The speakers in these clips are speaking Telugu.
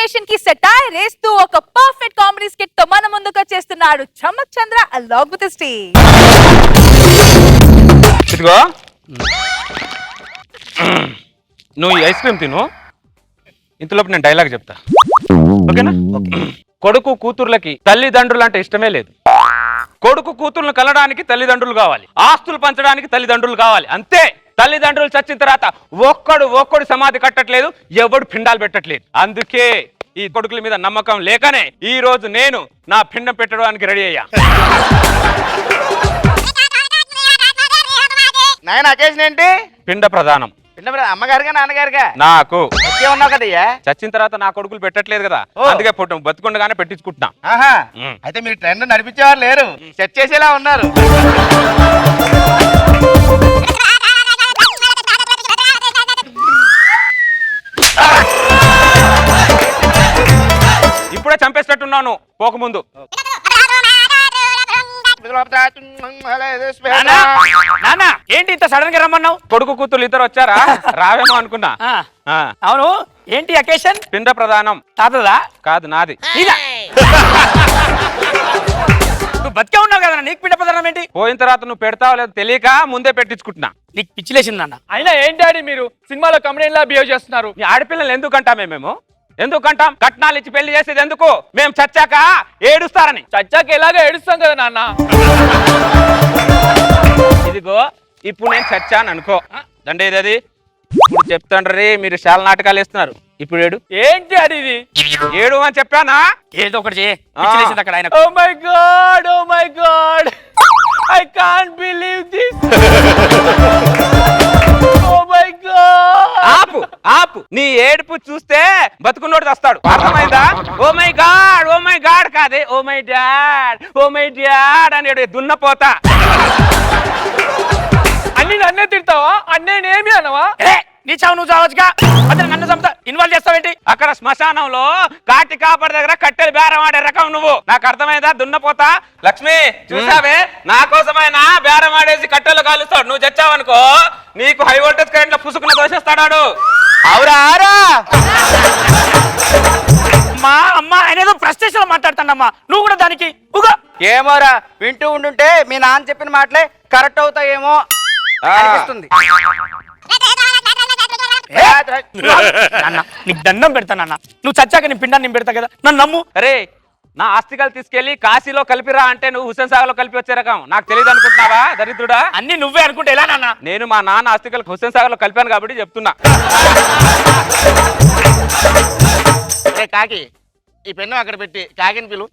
సిచ్యువేషన్ కి సెటైర్ వేస్తూ ఒక పర్ఫెక్ట్ కామెడీ స్కిట్ తో మన ముందుకు వచ్చేస్తున్నాడు చమక్ చంద్ర అలాంగ్ విత్ హిస్ టీమ్. ఇదిగో నువ్వు ఈ ఐస్ క్రీమ్ తిను, ఇంతలోపు నేను డైలాగ్ చెప్తా, ఓకేనా? కొడుకు కూతుర్లకి తల్లిదండ్రులు అంటే ఇష్టమే లేదు. కొడుకు కూతుర్లను కలడానికి తల్లిదండ్రులు కావాలి, ఆస్తులు పంచడానికి తల్లిదండ్రులు కావాలి, అంతే. తల్లిదండ్రులు చచ్చిన తర్వాత ఒక్కడు సమాధి కట్టట్లేదు, ఎవడు పిండాలు పెట్టట్లేదు. అందుకే ఈ కొడుకుల మీద నమ్మకం లేకనే ఈ రోజు నేను నా పిండం పెట్టడానికి రెడీ అయ్యా. నాయన అకేషన్ ఏంటి? పిండ ప్రధానం. అమ్మగారుగా నాన్నగారుగా? నాకు ఉన్నావు కదయ్యా. చచ్చిన తర్వాత నా కొడుకులు పెట్టట్లేదు కదా, అందుకే బతుకుండగానే పెట్టించుకుంటున్నా. అయితే మీరు ట్రెండ్ నడిపించేవారు లేరు, సెట్ చేసేలా ఉన్నారు. ఇప్పుడే చంపేసినట్టున్నాను పోకముందు. ఏంటి ఇంత సడన్ గా రమ్మన్నావు? కొడుకు కూతురు ఇద్దరు వచ్చారా, రావేమో అనుకున్నా. అవును, ఏంటి అకేషన్? పిండ ప్రధానం. తాతదా? కాదు, నాది. నువ్వు బతికే ఉన్నావు కదా, నీకు పిండ ప్రధానం ఏంటి? పోయిన తర్వాత నువ్వు పెడతావు లేదు తెలియక ముందే పెట్టించుకుంటున్నా. నీకు పిచ్చిలేసిందన్న. అయినా ఏంటి మీరు సినిమాలో కమెడియన్ లా బిహేవ్ చేస్తున్నారు? మీ ఆడపిల్లలు ఎందుకంటామే మేము? ఎందుకంటాం? కట్నాలు ఇచ్చి పెళ్లి చేసేది ఎందుకు? మేము చచ్చాక ఏడుస్తారని. చచ్చాక ఎలాగో ఏడుస్తాం కదా నాన్న. ఇదిగో ఇప్పుడు నేను చచ్చాను అనుకో, దండేది ఇప్పుడు చెప్తాండ్రీ, మీరు చాలా నాటకాలు వేస్తున్నారు. ఇప్పుడు ఏడు. ఏంటి అది? ఇది ఏడు అని చెప్పానా? ఏదో ఒకటి చేసింది అక్కడ ఆయన. Oh my God, I can't believe this. Oh my God. ఆపు నీ ఏడుపు చూస్తే బతుకున్నోడు వస్తాడు, అర్థమైందా? ఓ మై గాడ్ కాదే, ఓ మై డాడ్ అని దున్నపోతా. అన్ని నన్నే తిడతావా? అన్నేనేమి అనవా? నీ చావు నువ్వు చావచ్చుగా, అతను నన్ను చంపుతా ఇన్వాల్వ్ చేస్తావేంటి? అక్కడ శ్మశానంలో కాటి కాపడి దగ్గర కట్టెలు బేరం ఆడే రకం నువ్వు, నాకు అర్థమైందా? దున్నపోతా. లక్ష్మి చూసావే, నా కోసమైనా బేరం ఆడేసి కట్టెలు కాలుస్తాడు. నువ్వు చచ్చావనుకో నీకు హై వోల్టేజ్ కరెంట్ లో పుసుకున్న దోషిస్తాడు. అవురా? మా అమ్మ ఆయన ఏదో ఫ్రస్ట్రేషన్ లో మాట్లాడుతాడమ్మా, నువ్వు కూడా దానికి ఏమోరా, వింటూ ఉండుంటే మీ నాన్న చెప్పిన మాటలే కరెక్ట్ అవుతాయేమో అనిపిస్తుంది. నీకు దండం పెడతానన్నా, నువ్వు చచ్చాక నీ పిండాన్ని నేను పెడతా కదా, నన్ను నమ్ము. అరే నా ఆస్తికలు తీసుకెళ్లి కాశీలో కలిపిరా అంటే నువ్వు హుస్సేన్ సాగర్ లో కలిపి వచ్చే రకం, నాకు తెలియదు అనుకుంటున్నావా దరిద్రుడా? అన్ని నువ్వే అనుకుంటే ఎలా నాన్న? నేను మా నాన్న ఆస్తికలు హుస్సేన్ సాగర్ లో కలిపాను కాబట్టి చెప్తున్నా. కాకి, ఈ పెన్ను అక్కడ పెట్టి కాకిని పిలు.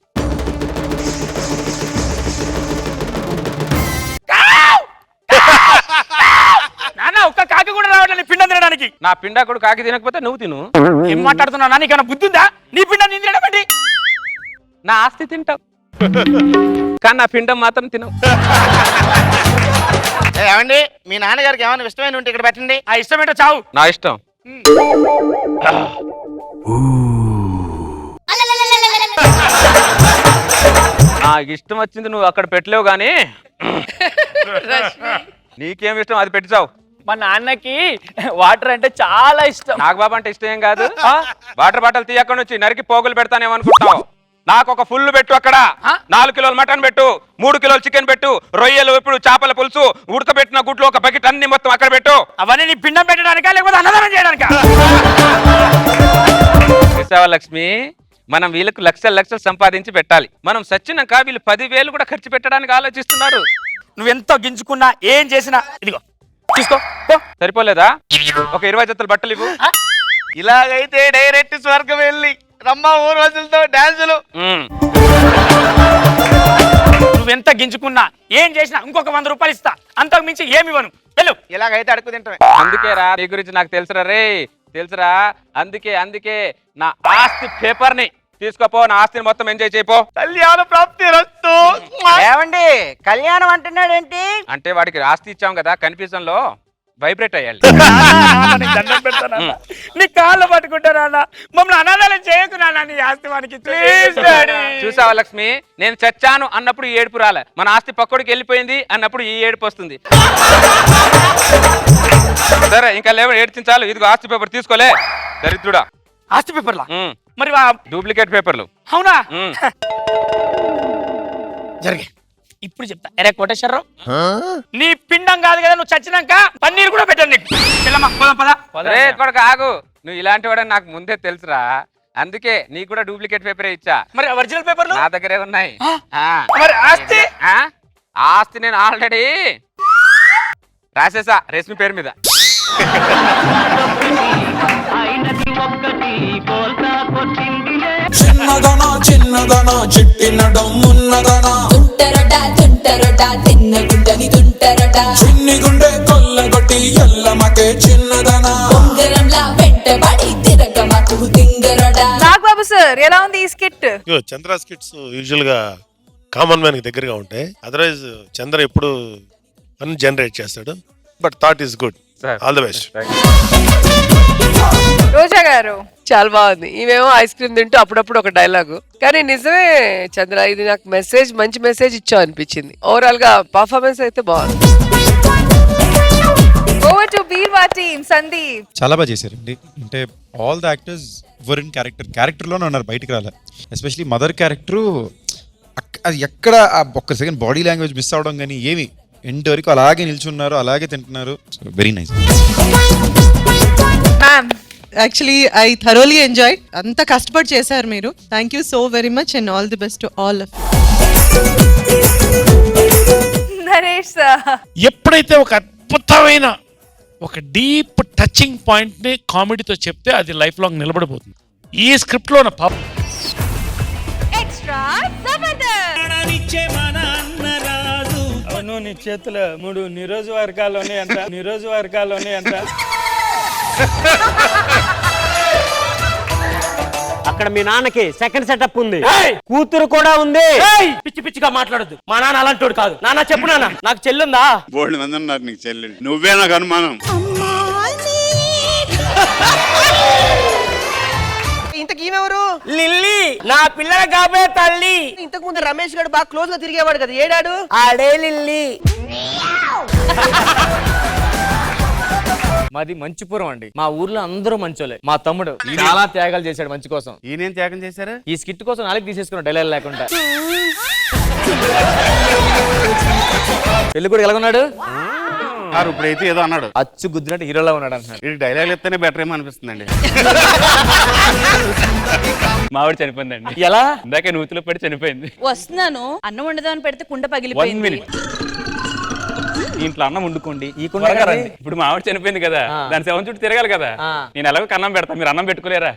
నాన్న ఒక్క కాకి కూడా రావట్లేదు పిండం తినడానికి. నా పిండా కూడా కాకి తినకపోతే నువ్వు తిను. ఏం మాట్లాడుతున్నావు? నీకన్నా బుద్ధి ఉందా? నీ పిండాన్ని నేను తినడం ఏంటి? నా ఆస్తి తింటావు కానీ నా పిండం మాత్రం తినవు. ఏమండి, మీ నాన్నగారికి ఏమైనా ఇష్టమైన ఉంటే ఇక్కడ పెట్టండి. ఆ ఇష్టం ఏంటో చావు. నా ఇష్టం. నాకు ఇష్టం వచ్చింది నువ్వు అక్కడ పెట్టలేవు గాని నీకేం ఇష్టం అది పెట్టిచావు. మా నాన్నకి వాటర్ అంటే చాలా ఇష్టం. నాకు బాబా అంటే ఇష్టం ఏం కాదు. వాటర్ బాటిల్ తీయక్కడ నుంచి నరికి పోగులు పెడతానేమనుకుంటున్నావు? నాకు ఒక ఫుల్ పెట్టు, అక్కడ 4 కిలోలు మటన్ పెట్టు, 3 కిలోలు చికెన్ పెట్టు, రొయ్యలు, ఇప్పుడు చేపల పులుసు, ఉడకబెట్టిన గుడ్లు ఒక బకెట్ అన్ని మొత్తం అక్కడ పెట్టు. అవన్నీ నీ పిండం పెట్టడానికా లేకపోతే అన్నదానం చేయడానికా? చూసావా లక్ష్మి, మనం వీళ్ళకు లక్షలు సంపాదించి పెట్టాలి. మనం సచ్చినాక వీళ్ళు 10,000 కూడా ఖర్చు పెట్టడానికి ఆలోచిస్తున్నారు. నువ్వెంతో గింజుకున్నా ఏం చేసినా ఇదిగో చూసుకో. సరిపోలేదా? ఒక 20 జతలు బట్టలు ఇవ్వు. ఇలాగైతే డైరెక్ట్ స్వర్గం వెళ్ళి రమ్మ 3 రోజులతో డాన్సులు. నువ్వెంత గింజుకున్నా ఏం చేసినా ఇంకొక 100 రూపాయలు ఇస్తా, అంతకు మించి ఏమి ఇవ్వను. వెళ్ళు. ఇలాగైతే అడుగు తింటామే. అందుకేరా నీ గురించి నాకు తెలుసురా రే, తెలుసురా. అందుకే నా ఆస్తి పేపర్ ని తీసుకోపో, నా ఆస్తిని మొత్తం ఎంజాయ్ చేయపో. కళ్యాణ ప్రాప్తి రస్తు. ఏమండి కళ్యాణం అంటున్నాడేంటి? అంటే వాడికి ఆస్తి ఇచ్చాం కదా, కన్ఫ్యూజన్ లో వైబ్రేట్ అయ్యాలి. నీ కాళ్ళు పట్టుకుంటారా? మమ్మల్ని అనాథాలను చేయకు నాన్న, నీ ఆస్తి వానికి ప్లీజ్. చూసావా లక్ష్మి, నేను చచ్చాను అన్నప్పుడు ఈ ఏడుపు రాలే, మన ఆస్తి పక్కడికి వెళ్ళిపోయింది అన్నప్పుడు ఈ ఏడుపు వస్తుంది. సరే ఇంకా లేవు ఏడ్చించాలు. ఇదిగో ఆస్తి పేపర్ తీసుకోలే దరిద్రుడా. ఆస్తి పేపర్లా మరి డూప్లికేట్ పేపర్లు. అవునా మ్మ్. జరిగే ఇప్పుడు చెప్తా. అరే కోటేశ్వరరావు, నీ పిండం కాదు కదా, నువ్వు చచ్చినాక పన్నీరు కూడా పెట్టండి నీకు. చెల్లమ్మ పోదాం పద. రే కొడుకు ఆగు, నువ్వు ఇలాంటి వాడని నాకు ముందే తెలుసురా, అందుకే నీకు కూడా డూప్లికేట్ పేపరే ఇచ్చా. మరి ఒరిజినల్ పేపర్లు నా దగ్గరే ఉన్నాయి. ఆ. మరి ఆస్తి ఆ? ఆస్తి నేను ఆల్రెడీ రాసేసా రేష్మి పేరు మీద. చిన్నదనా చిన్నదనా చిట్టినడం మున్నదనా తుంటరడా తిన్నగుండని తుంటరడా చిన్ని గుండె కొల్లగొట్టి ఎల్లమకే చిన్నదనా ఉంగరంలా వెంటబడి తిరగమకు తింగరడా. నాగబాబు సార్ ఎలా ఉంది ఈ స్కిట్? చంద్ర స్కిట్స్ యూజువల్ గా కామన్ మ్యాన్ కి దగ్గరగా ఉంటాయి. అదర్వైజ్ చంద్ర ఎప్పుడు ఫన్ జనరేట్ చేస్తాడు. But thought is good. All the best. Roja garu చాలా బాగుంది. ఈమెమో ఐస్ క్రీమ్ తింటూ అప్పుడప్పుడు ఒక డైలాగు, కానీ నిజమే చంద్ర, ఇది నాకు మంచి మెసేజ్ ఇచ్చావు అనిపించింది. ఓవరాల్ గా పర్ఫార్మెన్స్ అయితే బాగుంది. ఓవర్ టు బీర్వా టీమ్. సందీప్ చాలా బాగా చేశారండి. అంటే all the actors were in క్యారెక్టర్లోనే ఉన్నారు, బయటికి రాలే. ఎస్పెషలీ మదర్ క్యారెక్టరు అది ఎక్కడ ఒక్క సెకండ్ బాడీ లాంగ్వేజ్ మిస్ అవడం కానీ ఏమి, ఎండ్ వరకు అలాగే నిల్చున్నారు, అలాగే తింటున్నారు. Very nice. Ma'am actually I thoroughly enjoy. అంత కష్టపడి చేశారు మీరు. Thank you so very much and all the best to all of. Naresh sir ఎప్పుడైతే ఒక అద్భుతమైన ఒక డీప్ టచింగ్ పాయింట్ ని కామెడీతో చెప్తే అది లైఫ్ లాంగ్ నిలబడిపోతుంది. ఈ స్క్రిప్ట్ లో ఉన్న ఎక్స్ట్రా జబర్దస్త్. అవును, నీ చేతిలో 3 నిరోజకవర్గాల్లోనే అంత అక్కడ మీ నాన్నకి సెకండ్ సెటప్ ఉంది, కూతురు కూడా ఉంది. పిచ్చి పిచ్చిగా మాట్లాడద్దు. మా నాన్న అలాంటోడు కాదు. నాన్న చెప్పు నాన్న, నాకు చెల్లుందా? బోల్డ్ మంది ఉన్నారు నీకు చెల్లి, నువ్వే నాకు అనుమానం. ఇంతకీ ఈమెవరు? లిల్లీ, నా పిల్లల కాబోయే తల్లి. ఇంతకు ముందు రమేష్ గారు బాగా క్లోజ్ గా తిరిగేవాడు కదా, ఏడాడు? ఆడే లిల్లీ. మాది మంచిపురం అండి. మా ఊర్లో అందరూ మంచోలే. మా తమ్ముడు చాలా త్యాగాలు చేశాడు మంచి కోసం. ఈయనేం త్యాగం చేశారు? ఈ స్కిట్ కోసం నాలుగు తీసేసుకున్నాడు డైలాగ్ లేకుండా. పెళ్లి కూడా ఎలాగున్నాడు? ఇప్పుడైతే ఏదో అన్నాడు, అచ్చు గుద్దినట్టు హీరోలా ఉన్నాడు అంటున్నాడు. వీడికి డైలాగ్ ఇస్తేనే బెటర్ ఏమో అనిపిస్తుందండి. మావిడ చనిపోయిందండి. ఎలా? ఇందాక నూతిలో పడి చనిపోయింది. వస్తున్నాను. అన్నం వండుదామని పెడితే కుండ 1 పగిలిపోయింది. minute. ఇంట్లో అన్నం వండుకోండి. ఈ కుండ త్వరగా ఎక్కడిది? రండి. ఇప్పుడు మావిడ చనిపోయింది కదా, దాని శవం చుట్టూ తిరగాలి కదా. నేను ఎలాగో కన్నం పెడతా, మీరు అన్నం పెట్టుకోలేరా?